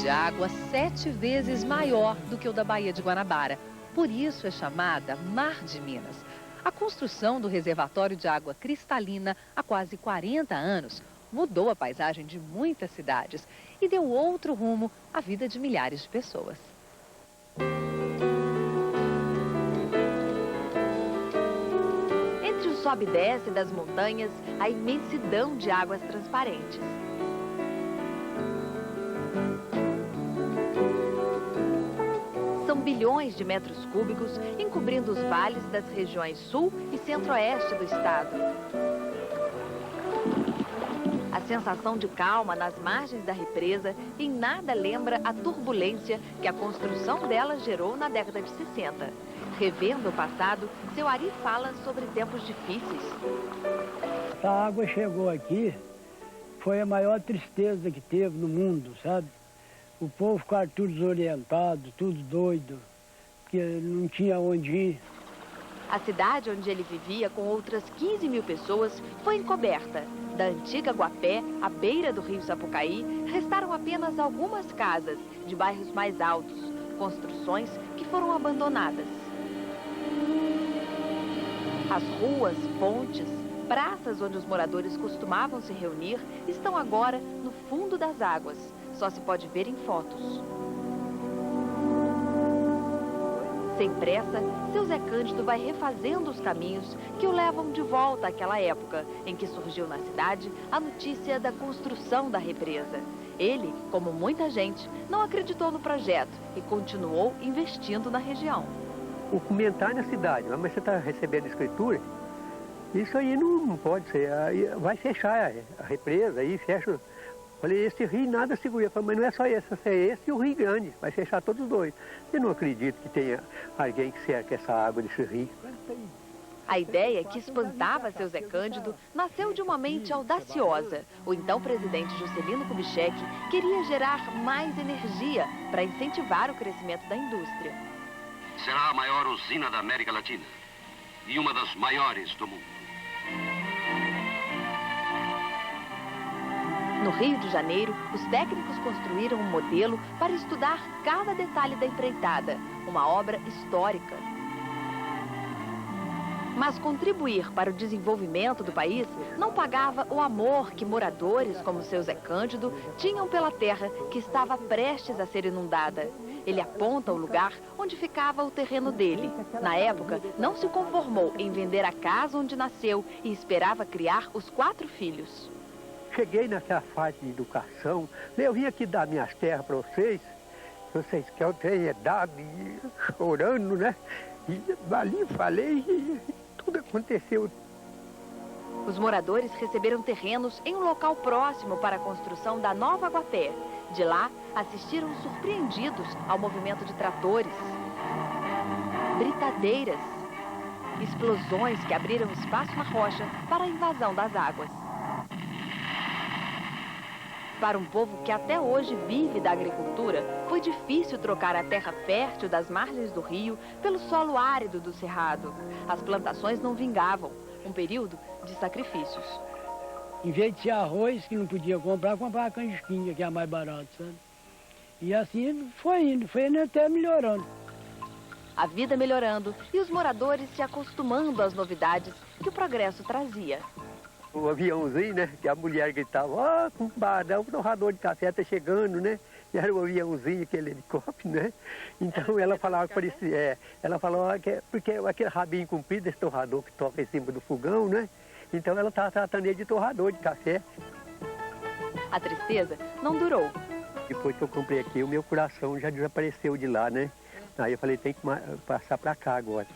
de água 7 vezes maior do que o da Baía de Guanabara. Por isso é chamada Mar de Minas. A construção do reservatório de água cristalina há quase 40 anos mudou a paisagem de muitas cidades e deu outro rumo à vida de milhares de pessoas. Entre o sobe e desce das montanhas, a imensidão de águas transparentes. São bilhões de metros cúbicos encobrindo os vales das regiões sul e centro-oeste do estado. A sensação de calma nas margens da represa em nada lembra a turbulência que a construção dela gerou na década de 60. Revendo o passado, seu Ari fala sobre tempos difíceis. A água chegou aqui, foi a maior tristeza que teve no mundo, sabe? O povo ficava tudo desorientado, tudo doido, porque não tinha onde ir. A cidade onde ele vivia com outras 15 mil pessoas foi encoberta. Da antiga Guapé, à beira do rio Sapucaí, restaram apenas algumas casas de bairros mais altos, construções que foram abandonadas. As ruas, pontes, praças onde os moradores costumavam se reunir estão agora no fundo das águas. Só se pode ver em fotos. Sem pressa, seu Zé Cândido vai refazendo os caminhos que o levam de volta àquela época em que surgiu na cidade a notícia da construção da represa. Ele, como muita gente, não acreditou no projeto e continuou investindo na região. O comentário na cidade, mas você está recebendo escritura? Isso aí não pode ser. Aí vai fechar a represa, aí fecha. Falei, esse rio nada segura. Falei, mas não é só esse, é esse e o Rio Grande. Vai fechar todos os dois. Eu não acredito que tenha alguém que cerque essa água desse rio. A ideia que espantava seu Zé Cândido nasceu de uma mente audaciosa. O então presidente Juscelino Kubitschek queria gerar mais energia para incentivar o crescimento da indústria. Será a maior usina da América Latina e uma das maiores do mundo. No Rio de Janeiro, os técnicos construíram um modelo para estudar cada detalhe da empreitada, uma obra histórica. Mas contribuir para o desenvolvimento do país não pagava o amor que moradores como seu Zé Cândido tinham pela terra que estava prestes a ser inundada. Ele aponta o lugar onde ficava o terreno dele. Na época, não se conformou em vender a casa onde nasceu e esperava criar os 4 filhos. Cheguei naquela fase de educação, eu vim aqui dar minhas terras para vocês que eu tenho idade, chorando, né? E ali falei e tudo aconteceu. Os moradores receberam terrenos em um local próximo para a construção da nova Guapé. De lá, assistiram surpreendidos ao movimento de tratores, britadeiras, explosões que abriram espaço na rocha para a invasão das águas. Para um povo que até hoje vive da agricultura, foi difícil trocar a terra fértil das margens do rio pelo solo árido do cerrado. As plantações não vingavam, um período de sacrifícios. Em vez de ser arroz que não podia comprar, comprava canjiquinha, que é a mais barata, sabe? E assim foi indo até melhorando. A vida melhorando e os moradores se acostumando às novidades que o progresso trazia. O aviãozinho, né, que a mulher gritava, ó, compadre, o torrador de café tá chegando, né? E era o aviãozinho, aquele helicóptero, né? Então ela falava, ela falou que porque aquele rabinho comprido, esse torrador que toca em cima do fogão, né? Então ela estava tratando ele de torrador de café. A tristeza não durou. Depois que eu comprei aqui, o meu coração já desapareceu de lá, né? Aí eu falei, tem que passar para cá agora.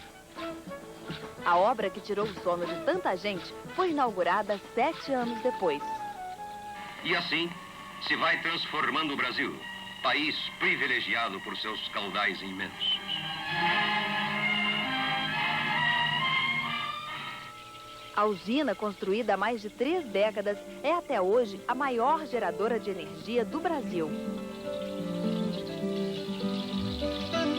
A obra que tirou o sono de tanta gente foi inaugurada 7 anos depois. E assim se vai transformando o Brasil, país privilegiado por seus caudais imensos. A usina, construída há mais de 3 décadas, é até hoje a maior geradora de energia do Brasil.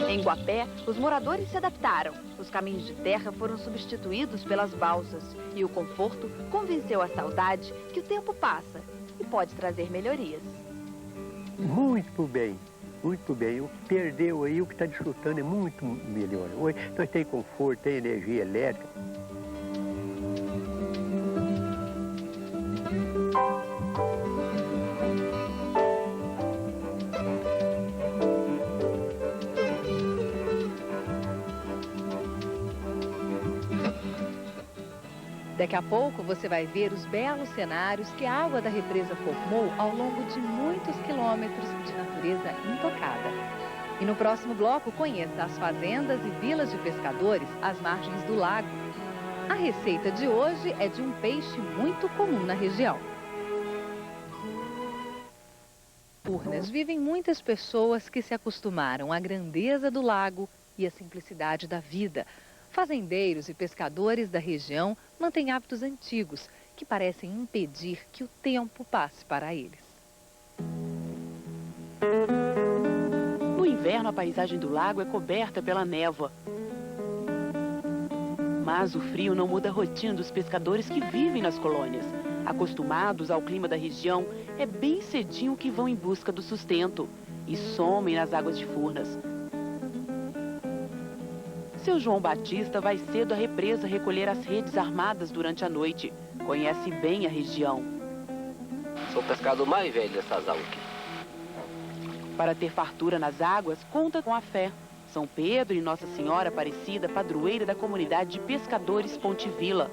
Em Guapé, os moradores se adaptaram. Os caminhos de terra foram substituídos pelas balsas. E o conforto convenceu a saudade que o tempo passa e pode trazer melhorias. Muito pro bem, muito pro bem. O que perdeu aí, o que está desfrutando é muito melhor. Hoje nós temos conforto, tem energia elétrica. Daqui a pouco você vai ver os belos cenários que a água da represa formou ao longo de muitos quilômetros de natureza intocada. E no próximo bloco conheça as fazendas e vilas de pescadores às margens do lago. A receita de hoje é de um peixe muito comum na região. Em Furnas vivem muitas pessoas que se acostumaram à grandeza do lago e à simplicidade da vida. Fazendeiros e pescadores da região mantêm hábitos antigos que parecem impedir que o tempo passe para eles. No inverno, a paisagem do lago é coberta pela névoa. Mas o frio não muda a rotina dos pescadores que vivem nas colônias. Acostumados ao clima da região, é bem cedinho que vão em busca do sustento e somem nas águas de Furnas. Seu João Batista vai cedo à represa recolher as redes armadas durante a noite. Conhece bem a região. Sou o pescador mais velho dessas águas aqui. Para ter fartura nas águas, conta com a fé. São Pedro e Nossa Senhora Aparecida, padroeira da comunidade de pescadores Ponte Vila.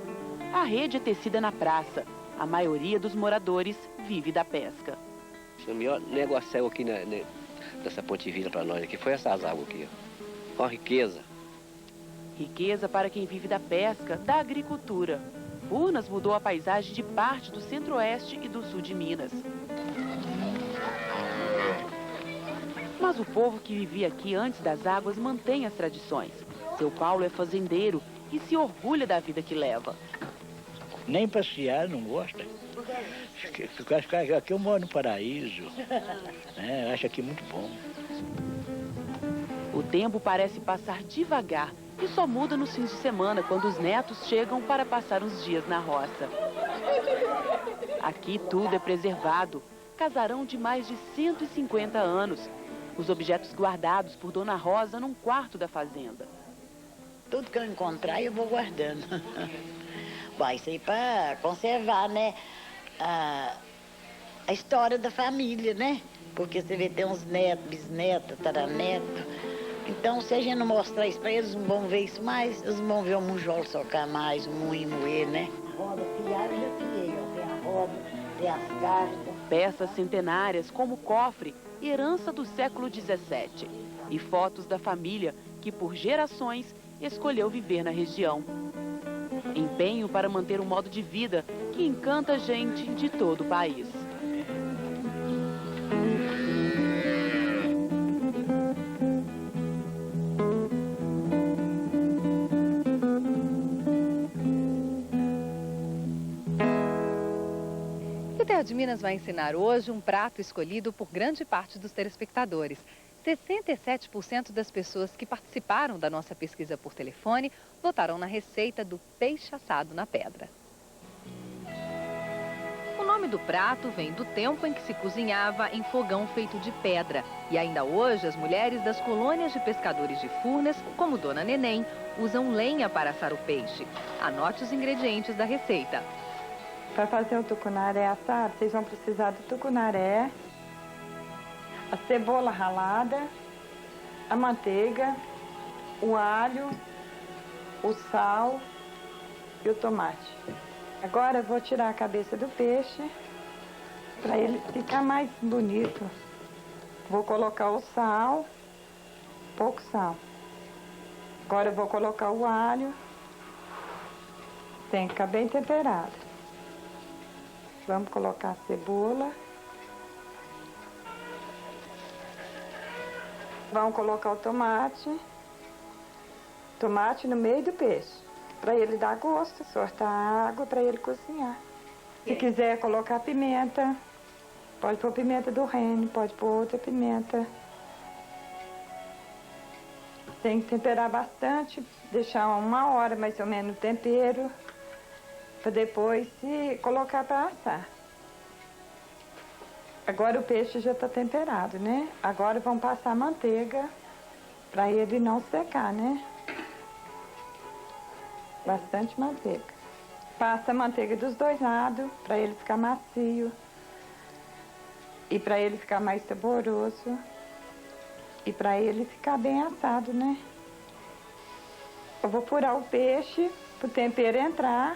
A rede é tecida na praça. A maioria dos moradores vive da pesca. O melhor negócio aqui nessa Ponte Vila para nós aqui foi essas águas aqui. Ó, riqueza. Riqueza para quem vive da pesca, da agricultura. Furnas mudou a paisagem de parte do centro-oeste e do sul de Minas. Mas o povo que vivia aqui antes das águas mantém as tradições. Seu Paulo é fazendeiro e se orgulha da vida que leva. Nem passear, não gosta. Aqui eu moro no paraíso. Acho aqui muito bom. O tempo parece passar devagar e só muda nos fins de semana, quando os netos chegam para passar uns dias na roça. Aqui tudo é preservado. Casarão de mais de 150 anos. Os objetos guardados por Dona Rosa num quarto da fazenda. Tudo que eu encontrar eu vou guardando. Bom, isso aí para conservar, né? A história da família, né? Porque você vê, tem uns netos, bisnetos, taraneto. Então, se a gente não mostrar isso para eles, não vão ver isso mais. Eles não vão ver o munjol socar mais, o moinho moer, né? A roda fiada eu já fiei, ó. Tem a roda, tem as cartas. Peças centenárias como o cofre, herança do século XVII. E fotos da família que, por gerações, escolheu viver na região. Empenho para manter um modo de vida que encanta a gente de todo o país. O Terra de Minas vai ensinar hoje um prato escolhido por grande parte dos telespectadores. 67% das pessoas que participaram da nossa pesquisa por telefone votaram na receita do peixe assado na pedra. O nome do prato vem do tempo em que se cozinhava em fogão feito de pedra. E ainda hoje, as mulheres das colônias de pescadores de Furnas, como Dona Neném, usam lenha para assar o peixe. Anote os ingredientes da receita. Para fazer o tucunaré assado, vocês vão precisar do tucunaré, a cebola ralada, a manteiga, o alho, o sal e o tomate. Agora eu vou tirar a cabeça do peixe para ele ficar mais bonito. Vou colocar o sal, pouco sal. Agora eu vou colocar o alho, tem que ficar bem temperado. Vamos colocar a cebola. Vamos colocar o tomate. Tomate no meio do peixe. Para ele dar gosto, soltar a água para ele cozinhar. Se quiser colocar pimenta, pode pôr pimenta do reino, pode pôr outra pimenta. Tem que temperar bastante, deixar 1 hora mais ou menos no tempero, para depois se colocar para assar. Agora o peixe já está temperado, né? Agora vamos passar manteiga para ele não secar, né? Bastante manteiga. Passa a manteiga dos dois lados para ele ficar macio e para ele ficar mais saboroso e para ele ficar bem assado, né? Eu vou furar o peixe para o tempero entrar.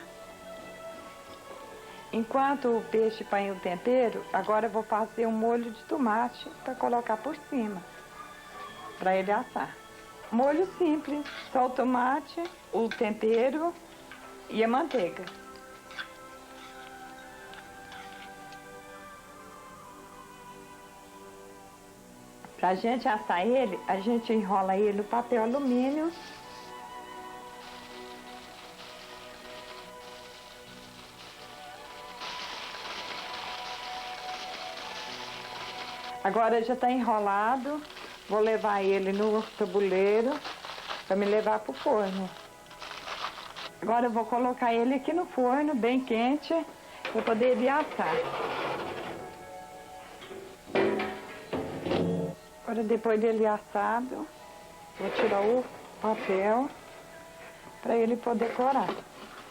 Enquanto o peixe põe o tempero, agora eu vou fazer um molho de tomate para colocar por cima, para ele assar. Molho simples, só o tomate, o tempero e a manteiga. Pra gente assar ele, a gente enrola ele no papel alumínio. Agora já está enrolado, vou levar ele no tabuleiro para me levar para o forno. Agora eu vou colocar ele aqui no forno, bem quente, para poder ele assar. Agora depois dele assado, vou tirar o papel para ele poder corar.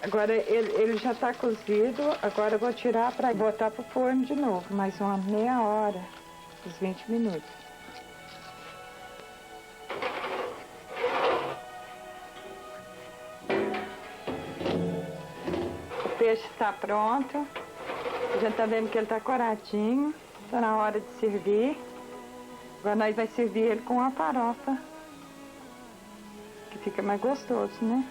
Agora ele já está cozido, agora eu vou tirar para botar para o forno de novo, mais uma meia hora. Uns 20 minutos. O peixe está pronto. A gente está vendo que ele está coradinho. Está na hora de servir. Agora nós vamos servir ele com a farofa, que fica mais gostoso, né?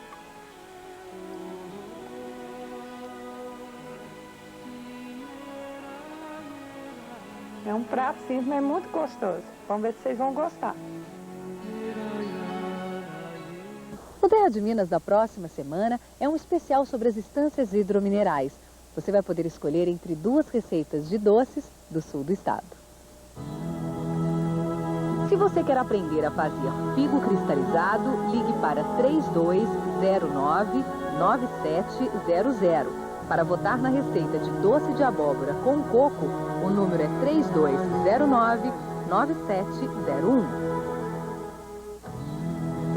É um prato simples, mas é muito gostoso. Vamos ver se vocês vão gostar. O Terra de Minas da próxima semana é um especial sobre as estâncias hidrominerais. Você vai poder escolher entre 2 receitas de doces do sul do estado. Se você quer aprender a fazer figo cristalizado, ligue para 3209-9700. Para votar na receita de doce de abóbora com coco, o número é 3209-9701.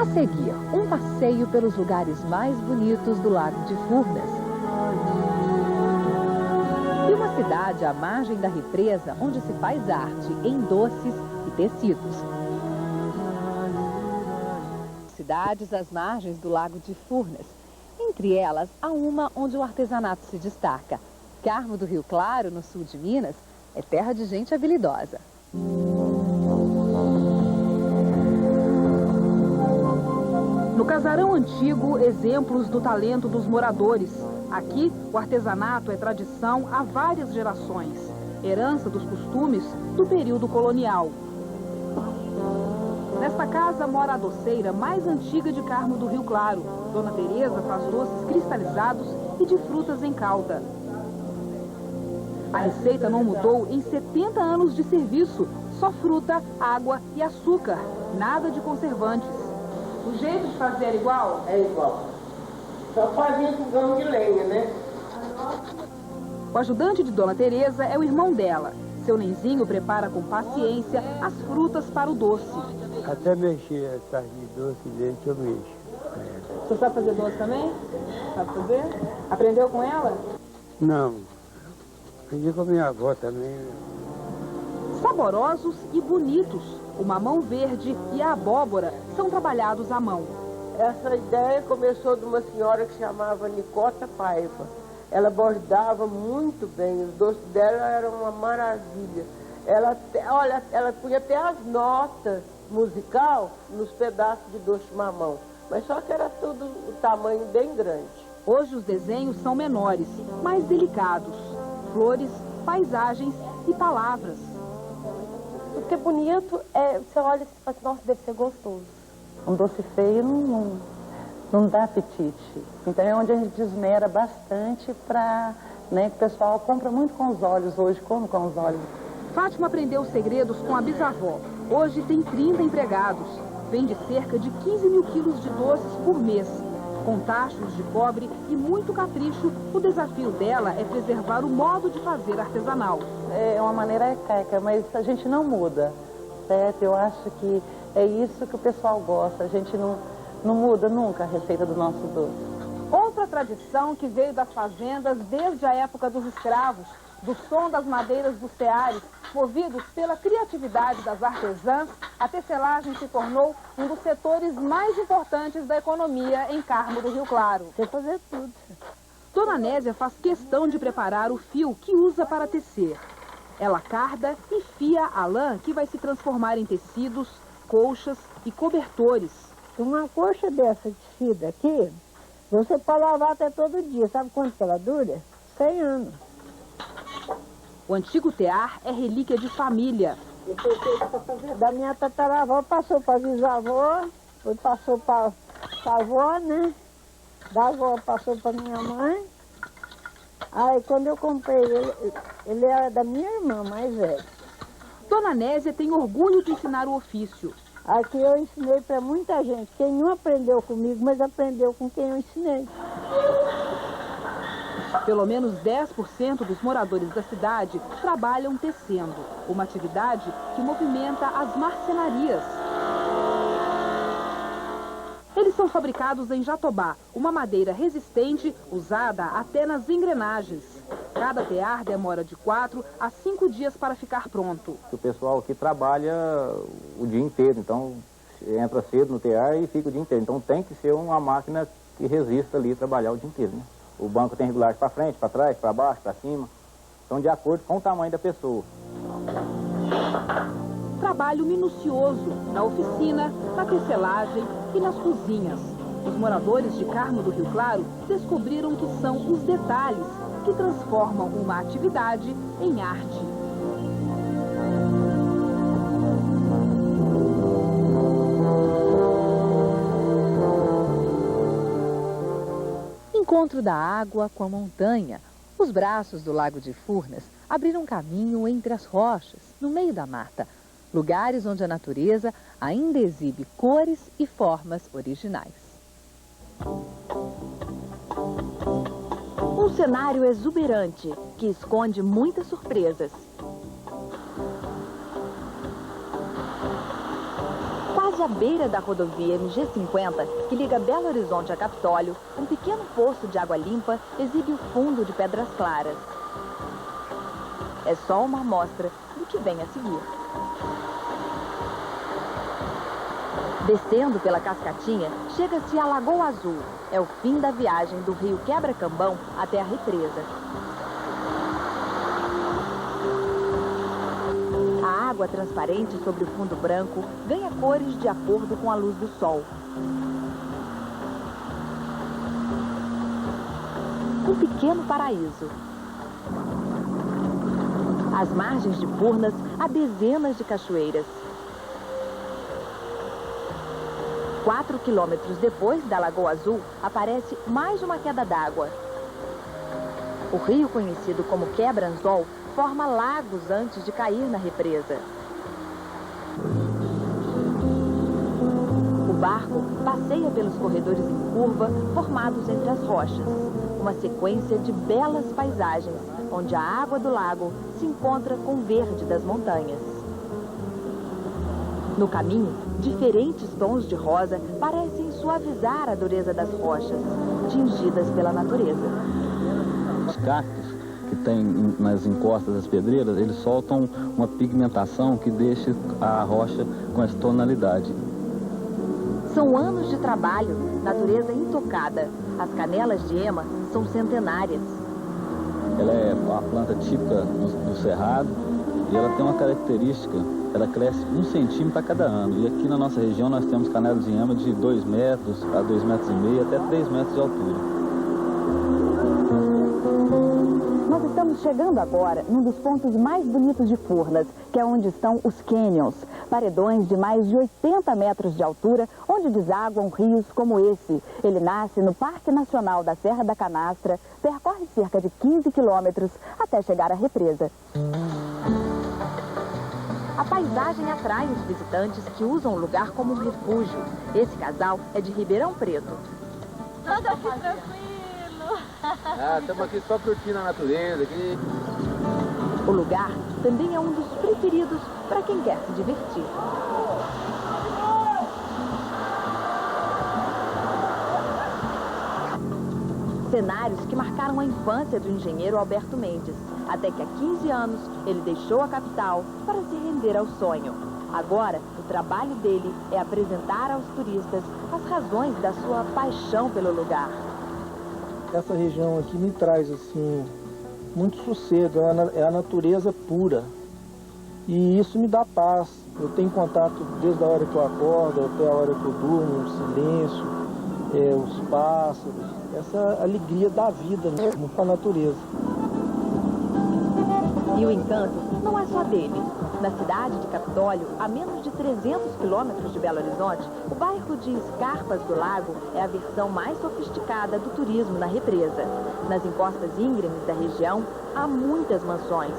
A seguir, um passeio pelos lugares mais bonitos do Lago de Furnas. E uma cidade à margem da represa onde se faz arte em doces e tecidos. Cidades às margens do Lago de Furnas. Entre elas, há uma onde o artesanato se destaca. Carmo do Rio Claro, no sul de Minas, é terra de gente habilidosa. No casarão antigo, exemplos do talento dos moradores. Aqui, o artesanato é tradição há várias gerações, herança dos costumes do período colonial. Nesta casa mora a doceira mais antiga de Carmo do Rio Claro. Dona Teresa faz doces cristalizados e de frutas em calda. A receita não mudou em 70 anos de serviço. Só fruta, água e açúcar. Nada de conservantes. O jeito de fazer é igual? É igual. Só fazia fogão de lenha, né? O ajudante de Dona Teresa é o irmão dela. Seu Nenzinho prepara com paciência as frutas para o doce. Até mexer essa de doce dentro eu mexo. Você sabe fazer doce também? Sabe fazer? Aprendeu com ela? Não. Aprendi com a minha avó também. Saborosos e bonitos. O mamão verde e a abóbora são trabalhados à mão. Essa ideia começou de uma senhora que chamava Nicota Paiva. Ela bordava muito bem, os doces dela eram uma maravilha. Ela punha até as notas musical nos pedaços de doce de mamão, mas só que era tudo o tamanho bem grande. Hoje os desenhos são menores, mais delicados. Flores, paisagens e palavras. O que é bonito é, você olha e fala assim, nossa, deve ser gostoso. Um doce feio não dá apetite. Então é onde a gente esmera bastante para, né, que o pessoal compra muito com os olhos hoje, come com os olhos. Fátima aprendeu os segredos com a bisavó. Hoje tem 30 empregados. Vende cerca de 15 mil quilos de doces por mês. Com tachos de cobre e muito capricho, o desafio dela é preservar o modo de fazer artesanal. É uma maneira arcaica, mas a gente não muda, certo? Eu acho que é isso que o pessoal gosta, a gente não muda nunca a receita do nosso doce. Outra tradição que veio das fazendas desde a época dos escravos, do som das madeiras dos teares, movidos pela criatividade das artesãs, a tecelagem se tornou um dos setores mais importantes da economia em Carmo do Rio Claro. Você fazer tudo. Dona Nésia faz questão de preparar o fio que usa para tecer. Ela carda e fia a lã que vai se transformar em tecidos, colchas e cobertores. Uma colcha dessa tecida aqui, você pode lavar até todo dia. Sabe quanto que ela dura? 100 anos. O antigo tear é relíquia de família. Da minha tataravó passou para a bisavó, depois passou para a avó, né? Da avó passou para minha mãe. Aí quando eu comprei ele era da minha irmã mais velha. Dona Nésia tem orgulho de ensinar o ofício. Aqui eu ensinei para muita gente. Quem não aprendeu comigo, mas aprendeu com quem eu ensinei. Pelo menos 10% dos moradores da cidade trabalham tecendo, uma atividade que movimenta as marcenarias. Eles são fabricados em jatobá, uma madeira resistente usada até nas engrenagens. Cada tear demora de 4 a 5 dias para ficar pronto. O pessoal aqui trabalha o dia inteiro, então entra cedo no tear e fica o dia inteiro. Então tem que ser uma máquina que resista ali trabalhar o dia inteiro, né? O banco tem regulagem para frente, para trás, para baixo, para cima. Então de acordo com o tamanho da pessoa. Trabalho minucioso na oficina, na tecelagem e nas cozinhas. Os moradores de Carmo do Rio Claro descobriram que são os detalhes que transformam uma atividade em arte. Encontro da água com a montanha. Os braços do Lago de Furnas abriram caminho entre as rochas, no meio da mata. Lugares onde a natureza ainda exibe cores e formas originais. Um cenário exuberante que esconde muitas surpresas. Quase à beira da rodovia MG-50, que liga Belo Horizonte a Capitólio, um pequeno poço de água limpa exibe o fundo de pedras claras. É só uma amostra do que vem a seguir. Descendo pela cascatinha, chega-se à Lagoa Azul. É o fim da viagem do rio Quebra-Cambão até a represa. A água transparente sobre o fundo branco ganha cores de acordo com a luz do sol. Um pequeno paraíso. Às margens de Furnas, há dezenas de cachoeiras. 4 quilômetros depois da Lagoa Azul, aparece mais uma queda d'água. O rio, conhecido como Quebra-Anzol, forma lagos antes de cair na represa. O barco passeia pelos corredores em curva, formados entre as rochas. Uma sequência de belas paisagens, onde a água do lago se encontra com o verde das montanhas. No caminho, diferentes tons de rosa parecem suavizar a dureza das rochas, tingidas pela natureza. Os cactos que tem nas encostas das pedreiras, eles soltam uma pigmentação que deixa a rocha com essa tonalidade. São anos de trabalho, natureza intocada. As canelas de ema são centenárias. Ela é uma planta típica do cerrado e ela tem uma característica, ela cresce 1 centímetro a cada ano. E aqui na nossa região nós temos canelas de ema de 2 metros a 2,5 metros, até 3 metros de altura. Nós estamos chegando agora num dos pontos mais bonitos de Furnas, que é onde estão os cânions, paredões de mais de 80 metros de altura, onde desaguam rios como esse. Ele nasce no Parque Nacional da Serra da Canastra, percorre cerca de 15 quilômetros até chegar à represa. A paisagem atrai os visitantes que usam o lugar como um refúgio. Esse casal é de Ribeirão Preto. Tudo aqui tranquilo. Ah, estamos aqui só curtindo a natureza aqui. O lugar também é um dos preferidos para quem quer se divertir. Cenários que marcaram a infância do engenheiro Alberto Mendes, até que há 15 anos ele deixou a capital para se render ao sonho. Agora, o trabalho dele é apresentar aos turistas as razões da sua paixão pelo lugar. Essa região aqui me traz, assim, muito sossego, é a natureza pura. E isso me dá paz. Eu tenho contato desde a hora que eu acordo até a hora que eu durmo, o silêncio, os pássaros, essa alegria da vida mesmo com a natureza. E o encanto não é só dele. Na cidade de Capitólio, a menos de 300 quilômetros de Belo Horizonte, o bairro de Escarpas do Lago é a versão mais sofisticada do turismo na represa. Nas encostas íngremes da região, há muitas mansões.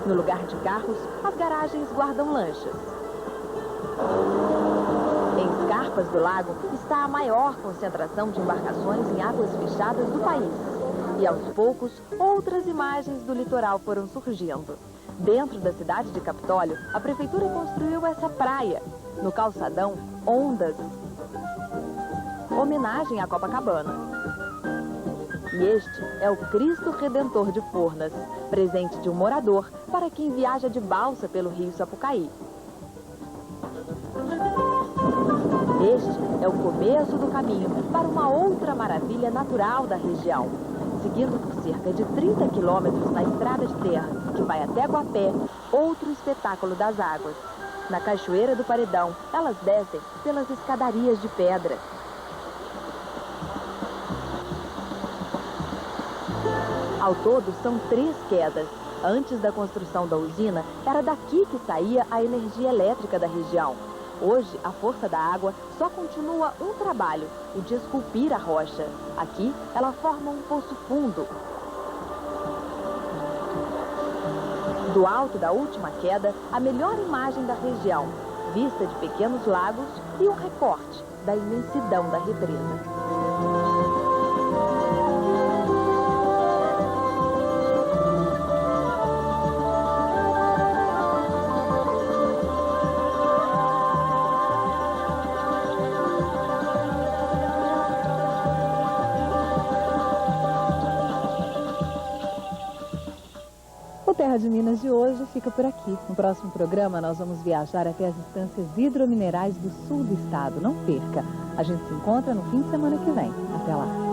No lugar de carros, as garagens guardam lanchas. Em Escarpas do Lago está a maior concentração de embarcações em águas fechadas do país. E aos poucos, outras imagens do litoral foram surgindo. Dentro da cidade de Capitólio, a prefeitura construiu essa praia. No calçadão, Ondas, homenagem à Copacabana. E este é o Cristo Redentor de Furnas, presente de um morador para quem viaja de balsa pelo rio Sapucaí. Este é o começo do caminho para uma outra maravilha natural da região. Seguindo por cerca de 30 quilômetros na estrada de terra, que vai até Guapé, outro espetáculo das águas. Na Cachoeira do Paredão, elas descem pelas escadarias de pedra. Ao todo, são 3 quedas. Antes da construção da usina, era daqui que saía a energia elétrica da região. Hoje, a força da água só continua um trabalho, o de esculpir a rocha. Aqui, ela forma um poço fundo. Do alto da última queda, a melhor imagem da região, vista de pequenos lagos e um recorte da imensidão da represa. Terra de Minas de hoje fica por aqui. No próximo programa nós vamos viajar até as estâncias hidrominerais do sul do estado. Não perca! A gente se encontra no fim de semana que vem. Até lá!